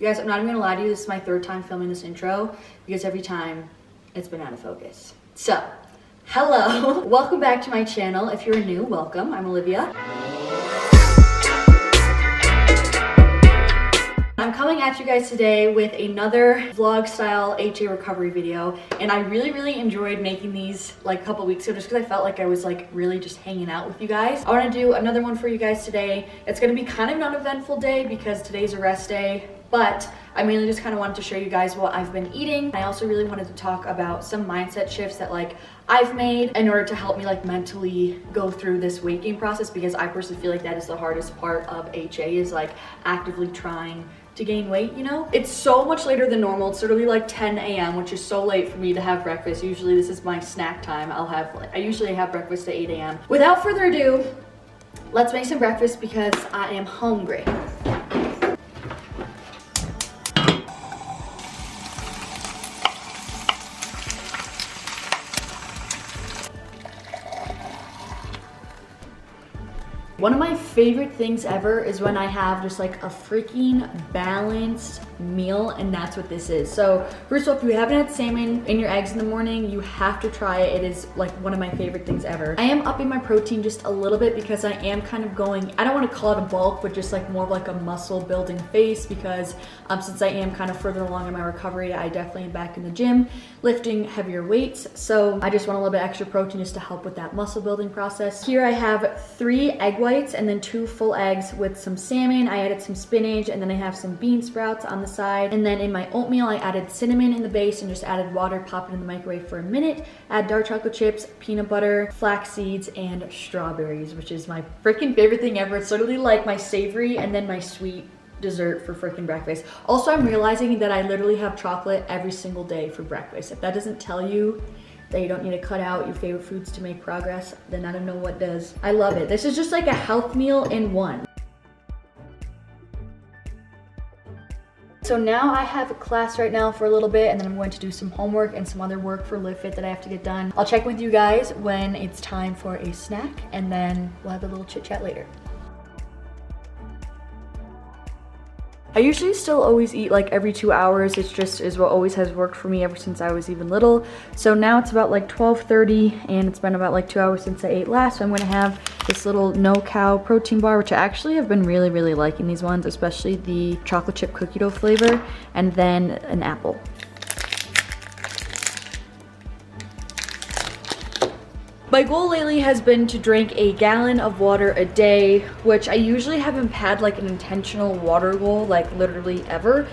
You guys, I'm not even gonna lie to you, this is my third time filming this intro because every time it's been out of focus. So, hello, welcome back to my channel. If you're new, welcome, I'm Olivia. I'm coming at you guys today with another vlog style HA recovery video, and I really enjoyed making these like a couple weeks ago just because I felt like I was like really just hanging out with you guys. I want to do another one for you guys today. It's going to be kind of an uneventful day because today's a rest day, but I mainly just kind of wanted to show you guys what I've been eating. I also really wanted to talk about some mindset shifts that like I've made in order to help me like mentally go through this weight gain process, because I personally feel like that is the hardest part of HA, is like actively trying to gain weight, you know? It's so much later than normal. It's literally like 10 a.m., which is so late for me to have breakfast. Usually this is my snack time. I usually have breakfast at 8 a.m. Without further ado, let's make some breakfast because I am hungry. One of my favorite things ever is when I have just like a freaking balanced meal, and that's what this is. So first of all, if you haven't had salmon in your eggs in the morning, you have to try it. It is like one of my favorite things ever. I am upping my protein just a little bit because I am kind of going, I don't want to call it a bulk, but just like more of like a muscle building phase, because since I am kind of further along in my recovery, I definitely am back in the gym lifting heavier weights. So I just want a little bit extra protein just to help with that muscle building process. Here I have 3 egg whites and then 2 full eggs with some salmon. I added some spinach, and then I have some bean sprouts on the side. And then in my oatmeal, I added cinnamon in the base and just added water, pop it in the microwave for a minute. Add dark chocolate chips, peanut butter, flax seeds, and strawberries, which is my freaking favorite thing ever. It's literally like my savory and then my sweet dessert for freaking breakfast. Also, I'm realizing that I literally have chocolate every single day for breakfast. If that doesn't tell you that you don't need to cut out your favorite foods to make progress, then I don't know what does. I love it. This is just like a health meal in one. So now I have a class right now for a little bit, and then I'm going to do some homework and some other work for Livfiit that I have to get done. I'll check with you guys when it's time for a snack, and then we'll have a little chit chat later. I usually still always eat like every 2 hours. It's just is what always has worked for me ever since I was even little. So now it's about like 12:30, and it's been about like 2 hours since I ate last. So I'm gonna have this little no-cow protein bar, which I actually have been really liking these ones, especially the chocolate chip cookie dough flavor, and then an apple. My goal lately has been to drink a gallon of water a day, which I usually haven't had like an intentional water goal like literally ever.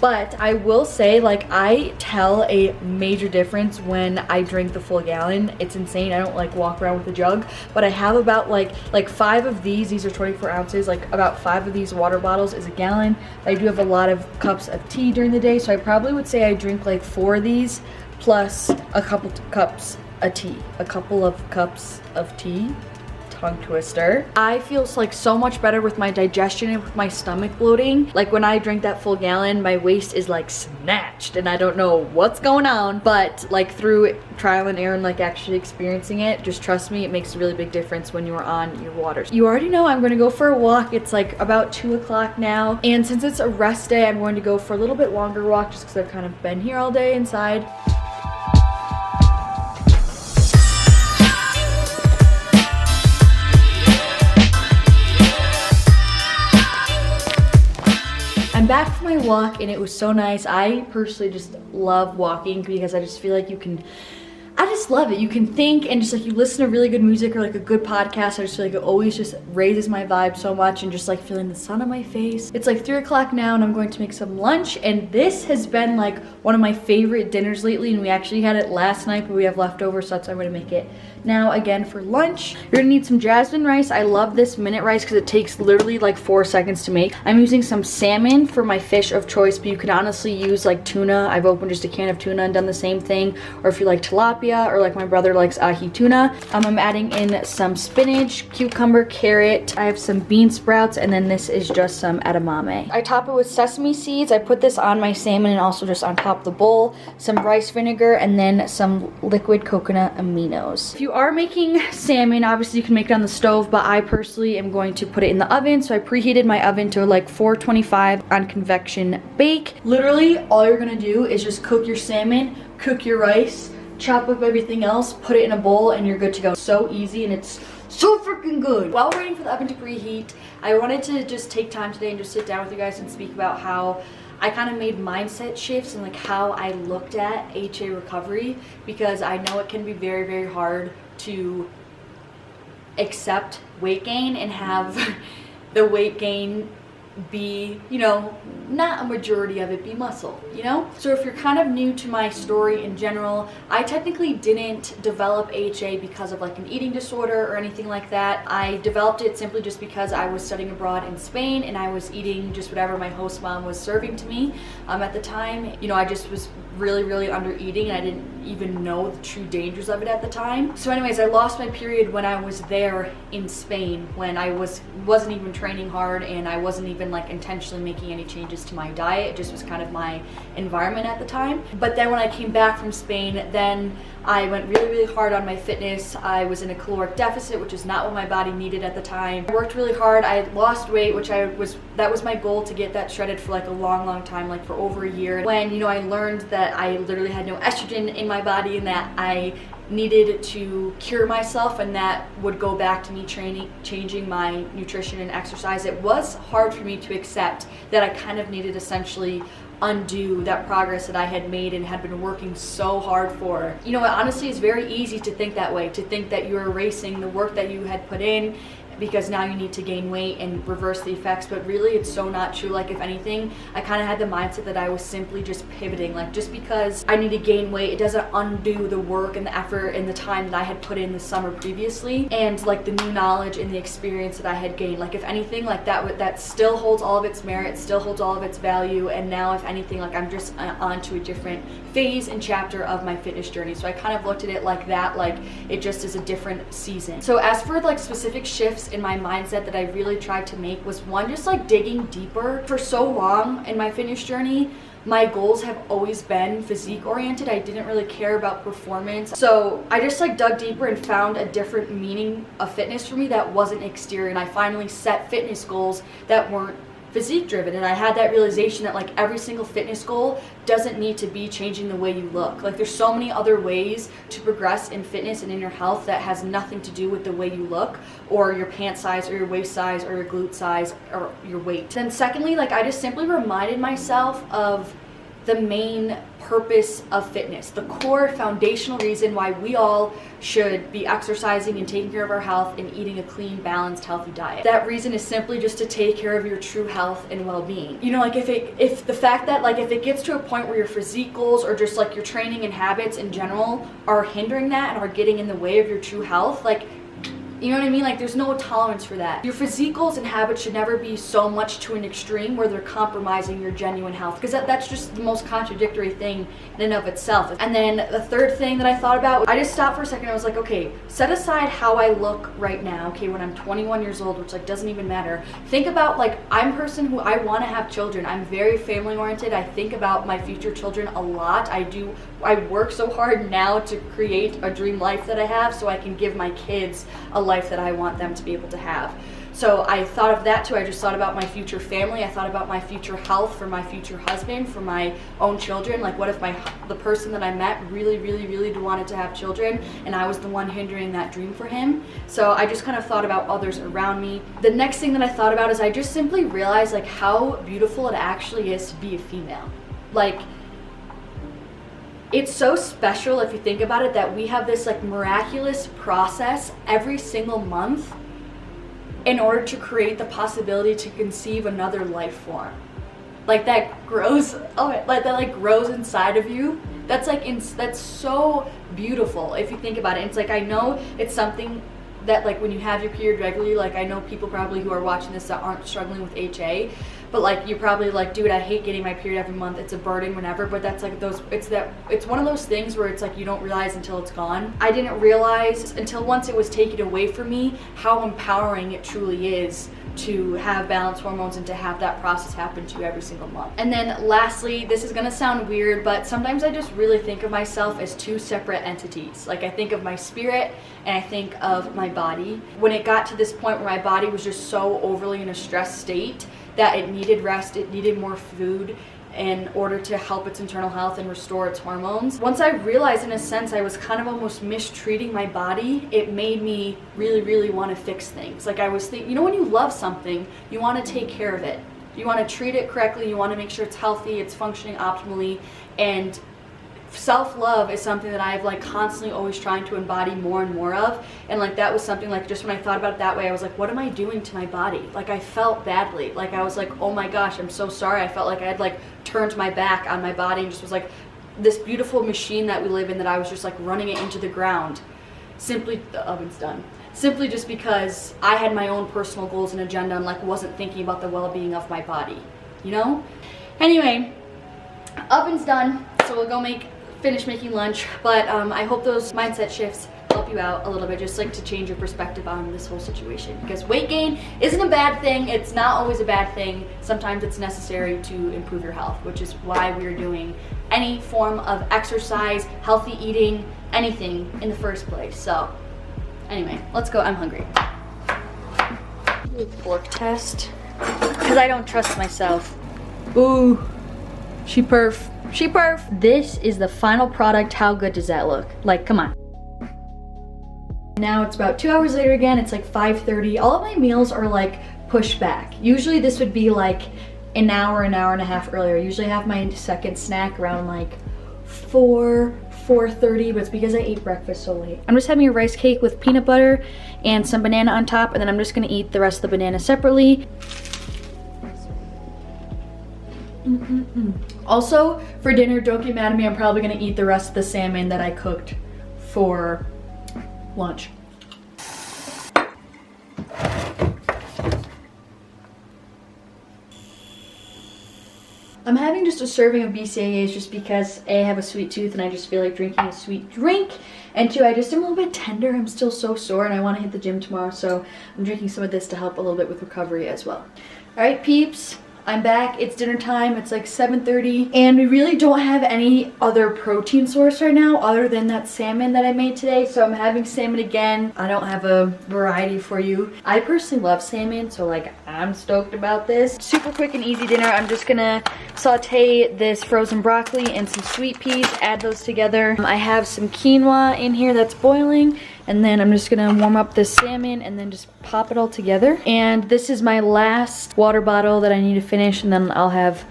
But I will say, like, I tell a major difference when I drink the full gallon. It's insane. I don't like walk around with a jug, but I have about like 5 of these are 24 ounces, like about 5 of these water bottles is a gallon. I do have a lot of cups of tea during the day, so I probably would say I drink like 4 of these plus a couple cups of tea, a couple of cups of tea. Tongue twister. I feel like so much better with my digestion and with my stomach bloating. Like when I drink that full gallon, my waist is like snatched, and I don't know what's going on, but like through trial and error and like actually experiencing it, just trust me, it makes a really big difference when you are on your waters. You already know I'm gonna go for a walk. It's like about 2 o'clock now, and since it's a rest day, I'm going to go for a little bit longer walk just because I've kind of been here all day inside. I'm back from my walk, and it was so nice. I personally just love walking because I just feel like I just love it. You can think, and just like you listen to really good music or like a good podcast. I just feel like it always just raises my vibe so much, and just like feeling the sun on my face. It's like 3 o'clock now, and I'm going to make some lunch, and this has been like one of my favorite dinners lately, and we actually had it last night, but we have leftovers, so that's why I'm gonna make it now again for lunch. You're gonna need some jasmine rice. I love this minute rice because it takes literally like 4 seconds to make. I'm using some salmon for my fish of choice, but you could honestly use like tuna. I've opened just a can of tuna and done the same thing, or if you like tilapia, tilapia, or like my brother likes ahi tuna. I'm adding in some spinach, cucumber, carrot. I have some bean sprouts, and then this is just some edamame. I top it with sesame seeds. I put this on my salmon and also just on top of the bowl. Some rice vinegar, and then some liquid coconut aminos. If you are making salmon, obviously you can make it on the stove, but I personally am going to put it in the oven. So I preheated my oven to like 425 on convection bake. Literally all you're gonna do is just cook your salmon, cook your rice, chop up everything else, put it in a bowl, and you're good to go. So easy, and it's so freaking good. While waiting for the oven to preheat, I wanted to just take time today and just sit down with you guys and speak about how I kind of made mindset shifts and like how I looked at HA recovery, because I know it can be very, very hard to accept weight gain and have the weight gain be, you know, not a majority of it be muscle, you know? So if you're kind of new to my story in general, I technically didn't develop HA because of like an eating disorder or anything like that. I developed it simply just because I was studying abroad in Spain and I was eating just whatever my host mom was serving to me at the time. You know, I just was really under eating, and I didn't even know the true dangers of it at the time. So anyways, I lost my period when I was there in Spain, when I wasn't even training hard, and I wasn't even like intentionally making any changes to my diet. It just was kind of my environment at the time. But then when I came back from Spain, then I went really hard on my fitness. I was in a caloric deficit, which is not what my body needed at the time. I worked really hard. I lost weight, which that was my goal, to get that shredded for like a long time, like for over a year. When, you know, I learned that I literally had no estrogen in my body and that I needed to cure myself, and that would go back to me changing my nutrition and exercise. It was hard for me to accept that I kind of needed essentially undo that progress that I had made and had been working so hard for. You know, it honestly is very easy to think that way, to think that you're erasing the work that you had put in because now you need to gain weight and reverse the effects, but really it's so not true. Like, if anything, I kind of had the mindset that I was simply just pivoting. Like, just because I need to gain weight, it doesn't undo the work and the effort and the time that I had put in the summer previously, and like the new knowledge and the experience that I had gained. Like, if anything, like that still holds all of its merit, still holds all of its value, and now if anything, like I'm just on to a different phase and chapter of my fitness journey. So I kind of looked at it like that, like it just is a different season. So as for like specific shifts in my mindset that I really tried to make, was one, just like digging deeper. For so long in my fitness journey, my goals have always been physique oriented. I didn't really care about performance. So I just like dug deeper and found a different meaning of fitness for me that wasn't exterior. And I finally set fitness goals that weren't physique driven, and I had that realization that like every single fitness goal doesn't need to be changing the way you look. Like, there's so many other ways to progress in fitness and in your health that has nothing to do with the way you look or your pant size or your waist size or your glute size or your weight. Then secondly, like I just simply reminded myself of the main purpose of fitness, the core foundational reason why we all should be exercising and taking care of our health and eating a clean, balanced, healthy diet. That reason is simply just to take care of your true health and well-being. You know, like if the fact that like if it gets to a point where your physique goals or just like your training and habits in general are hindering that and are getting in the way of your true health, like, you know what I mean? Like, there's no tolerance for that. Your physique goals and habits should never be so much to an extreme where they're compromising your genuine health, because that's just the most contradictory thing in and of itself. And then the third thing that I thought about, I just stopped for a second. I was like, okay, set aside how I look right now, okay, when I'm 21 years old, which like doesn't even matter. Think about, like, I'm a person who I want to have children. I'm very family oriented. I think about my future children a lot. I work so hard now to create a dream life that I have so I can give my kids a life that I want them to be able to have. So I thought of that too. I just thought about my future family. I thought about my future health, for my future husband, for my own children. Like, what if the person that I met really wanted to have children and I was the one hindering that dream for him? So I just kind of thought about others around me. The next thing that I thought about is I just simply realized like how beautiful it actually is to be a female. Like, it's so special if you think about it that we have this like miraculous process every single month in order to create the possibility to conceive another life form. Like, that grows, grows inside of you. That's like, that's so beautiful if you think about it. It's like, I know it's something that like when you have your period regularly, like I know people probably who are watching this that aren't struggling with HA, but like you're probably like, dude, I hate getting my period every month, it's a burden, whenever. But that's like it's one of those things where it's like you don't realize until it's gone. I didn't realize until once it was taken away from me how empowering it truly is to have balanced hormones and to have that process happen to you every single month. And then lastly, this is gonna sound weird, but sometimes I just really think of myself as two separate entities. Like I think of my spirit and I think of my body. When it got to this point where my body was just so overly in a stressed state that it needed rest, it needed more food in order to help its internal health and restore its hormones. Once I realized, in a sense, I was kind of almost mistreating my body, it made me really, really want to fix things. Like I was thinking, you know, when you love something, you want to take care of it. You want to treat it correctly, you want to make sure it's healthy, it's functioning optimally, and self-love is something that I've like constantly always trying to embody more and more of. And like that was something, like just when I thought about it that way, I was like, what am I doing to my body? Like I felt badly. Like I was like, oh my gosh, I'm so sorry. I felt like I had like turned my back on my body and just was like this beautiful machine that we live in, that I was just like running it into the ground. Simply, the oven's done. Simply just because I had my own personal goals and agenda and like wasn't thinking about the well-being of my body, you know? Anyway, oven's done, so we'll go finish making lunch. But I hope those mindset shifts help you out a little bit, just like to change your perspective on this whole situation, because weight gain isn't a bad thing. It's not always a bad thing. Sometimes it's necessary to improve your health, which is why we're doing any form of exercise, healthy eating, anything in the first place. So anyway, let's go. I'm hungry. Pork test, because I don't trust myself. Ooh, she perf. She perf. This is the final product. How good does that look? Like, come on. Now it's about 2 hours later again. It's like 5:30. All of my meals are like pushed back. Usually this would be like an hour and a half earlier. I usually have my second snack around like 4:30, but it's because I ate breakfast so late. I'm just having a rice cake with peanut butter and some banana on top, and then I'm just gonna eat the rest of the banana separately. Also, for dinner, don't get mad at me, I'm probably gonna eat the rest of the salmon that I cooked for lunch. I'm having just a serving of BCAAs just because A, I have a sweet tooth and I just feel like drinking a sweet drink, and two, I just am a little bit tender. I'm still so sore and I want to hit the gym tomorrow, so I'm drinking some of this to help a little bit with recovery as well. All right, peeps. I'm back. It's dinner time. It's like 7:30, and we really don't have any other protein source right now other than that salmon that I made today, so I'm having salmon again. I don't have a variety for you. I personally love salmon, so like I'm stoked about this. Super quick and easy dinner. I'm just gonna saute this frozen broccoli and some sweet peas, add those together. I have some quinoa in here that's boiling, and then I'm just gonna warm up this salmon and then just pop it all together. And this is my last water bottle that I need to finish, and then I'll have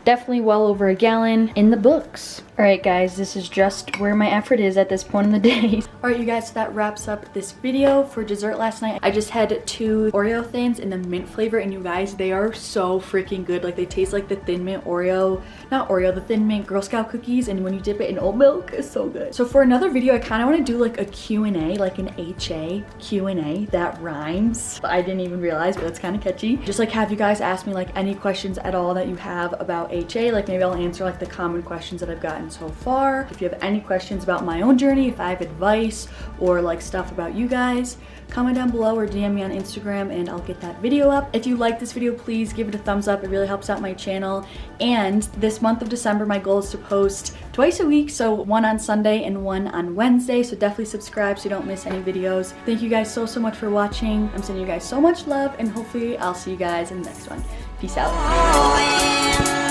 definitely well over a gallon in the books. All right, guys, this is just where my effort is at this point in the day. All right, you guys, so that wraps up this video. For dessert last night, I just had 2 Oreo thins in the mint flavor, and you guys, they are so freaking good. Like, they taste like the Thin Mint Oreo, not Oreo, the Thin Mint Girl Scout cookies, and when you dip it in oat milk, it's so good. So for another video, I kind of want to do like a Q&A, like an HA Q&A that rhymes. I didn't even realize, but it's kind of catchy. Just like have you guys ask me like any questions at all that you have about HA. Like maybe I'll answer like the common questions that I've gotten so far. If you have any questions about my own journey, if I have advice or like stuff about you guys, comment down below or DM me on Instagram and I'll get that video up. If you like this video, please give it a thumbs up. It really helps out my channel. And this month of December, my goal is to post twice a week, so one on Sunday and one on Wednesday. So definitely subscribe so you don't miss any videos. Thank you guys so much for watching. I'm sending you guys so much love, and hopefully I'll see you guys in the next one. Peace out.